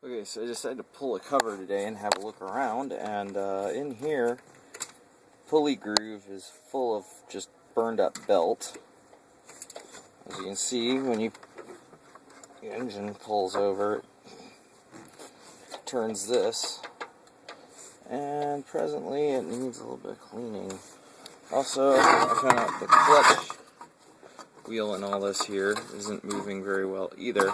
Okay, so I decided to pull a cover today and have a look around, and in here, pulley groove is full of just burned up belt. As you can see, when the engine pulls over, it turns this, and presently it needs a little bit of cleaning. Also, I found out the clutch wheel and all this here isn't moving very well either.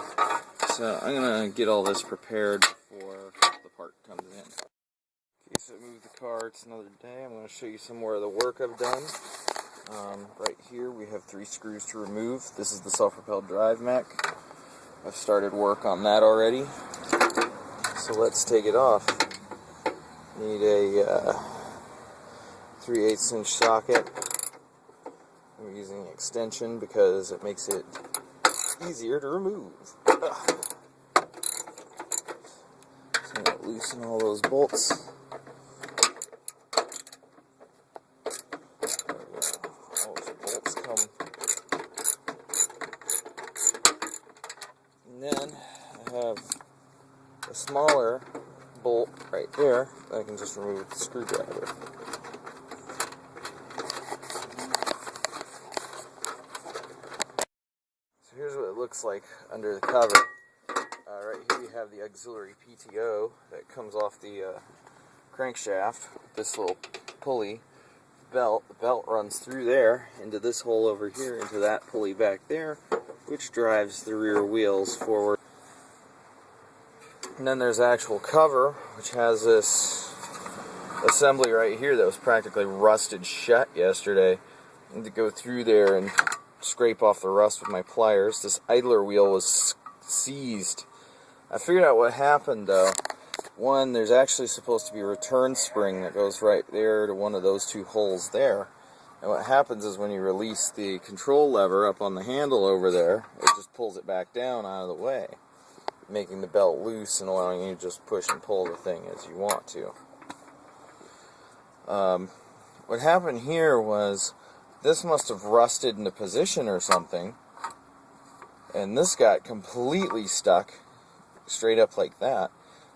So I'm going to get all this prepared before the part comes in. Okay, so I moved the car, it's another day. I'm going to show you some more of the work I've done. Right here we have 3 screws to remove. This is the Self Propelled Drive mech. I've started work on that already. So let's take it off. Need a 3/8 inch socket. I'm using an extension because it makes it easier to remove. So I'm going to loosen all those bolts. There we go. All those bolts come. And then I have a smaller bolt right there that I can just remove with the screwdriver. So here's what it looks like under the cover. Right here you have the auxiliary PTO that comes off the crankshaft with this little pulley belt. The belt runs through there into this hole over here, into that pulley back there, which drives the rear wheels forward. And then there's the actual cover, which has this assembly right here that was practically rusted shut yesterday. I need to go through there and scrape off the rust with my pliers. This idler wheel was seized. I figured out what happened though. One, there's actually supposed to be a return spring that goes right there to one of those 2 holes there. And what happens is when you release the control lever up on the handle over there, it just pulls it back down out of the way, making the belt loose and allowing you to just push and pull the thing as you want to. What happened here was this must have rusted into position or something, and this got completely stuck straight up like that.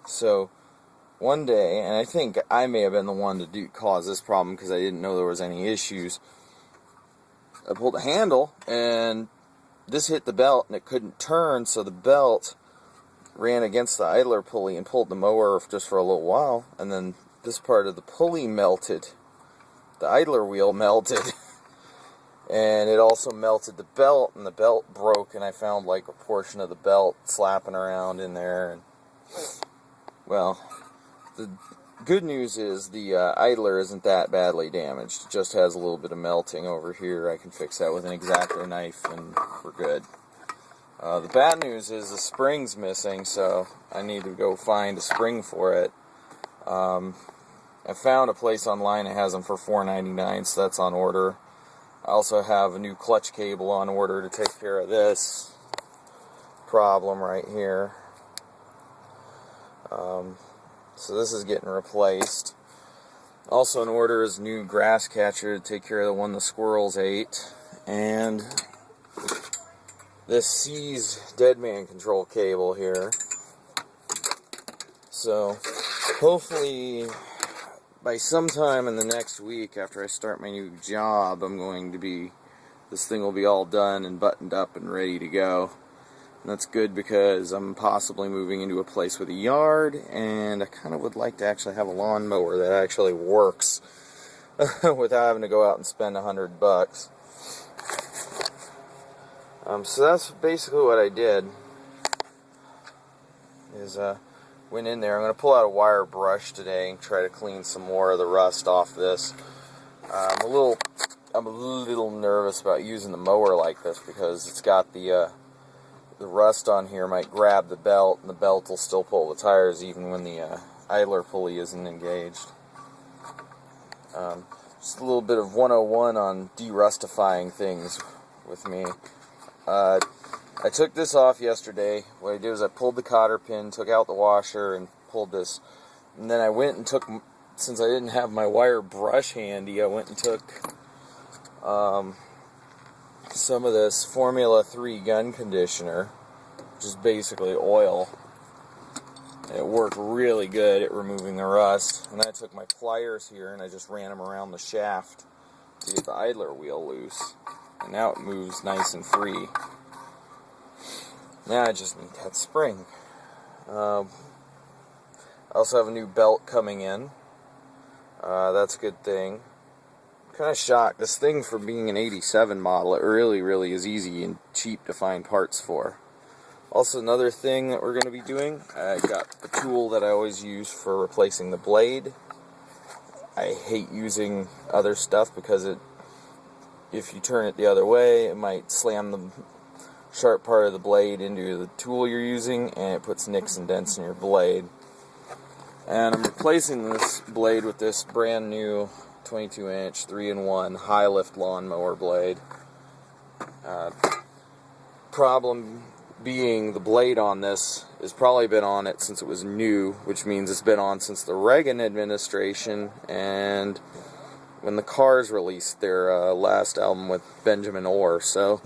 So one day, and I think I may have been the one to cause this problem because I didn't know there was any issues, I pulled the handle and this hit the belt and it couldn't turn, so the belt ran against the idler pulley and pulled the mower just for a little while, and then this part of the pulley melted. The idler wheel melted. And it also melted the belt, and the belt broke, and I found like a portion of the belt slapping around in there. And well, the good news is the idler isn't that badly damaged. It just has a little bit of melting over here. I can fix that with an X-Acto knife, and we're good. The bad news is the spring's missing, so I need to go find a spring for it. I found a place online that has them for $4.99, so that's on order. I also have a new clutch cable on order to take care of this problem right here. So this is getting replaced. Also in order is a new grass catcher to take care of the one the squirrels ate. And this Seized dead man control cable here. So hopefully by sometime in the next week after I start my new job, this thing will be all done and buttoned up and ready to go. And that's good because I'm possibly moving into a place with a yard, and I kind of would like to actually have a lawnmower that actually works without having to go out and spend $100. So that's basically what I did. Went in there. I'm going to pull out a wire brush today and try to clean some more of the rust off this. I'm a little nervous about using the mower like this because it's got the rust on here might grab the belt, and the belt will still pull the tires even when the idler pulley isn't engaged. Just a little bit of 101 on derustifying things with me. I took this off yesterday. What I did was I pulled the cotter pin, took out the washer, and pulled this. And then I went and took, since I didn't have my wire brush handy, I went and took some of this Formula 3 gun conditioner, which is basically oil, It worked really good at removing the rust. And then I took my pliers here and I just ran them around the shaft to get the idler wheel loose. And now it moves nice and free. Now I just need that spring. I also have a new belt coming in. That's a good thing. I'm kind of shocked. This thing, for being an 87 model, it really is easy and cheap to find parts for. Also, another thing that we're going to be doing, I got the tool that I always use for replacing the blade. I hate using other stuff because if you turn it the other way, it might slam the sharp part of the blade into the tool you're using, and it puts nicks and dents in your blade. And I'm replacing this blade with this brand new 22-inch 3-in-1 high lift lawnmower blade. Problem being, the blade on this has probably been on it since it was new, which means it's been on since the Reagan administration and when the Cars released their last album with Benjamin Orr, so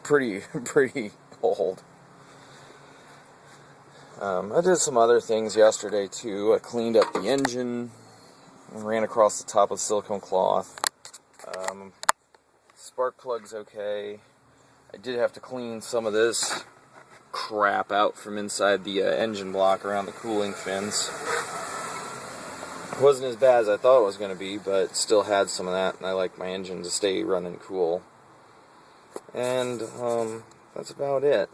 pretty old. I did some other things yesterday too. I cleaned up the engine, ran across the top of silicone cloth. Spark plug's okay. I did have to clean some of this crap out from inside the engine block around the cooling fins. It wasn't as bad as I thought it was going to be, but still had some of that, and I like my engine to stay running cool. And that's about it.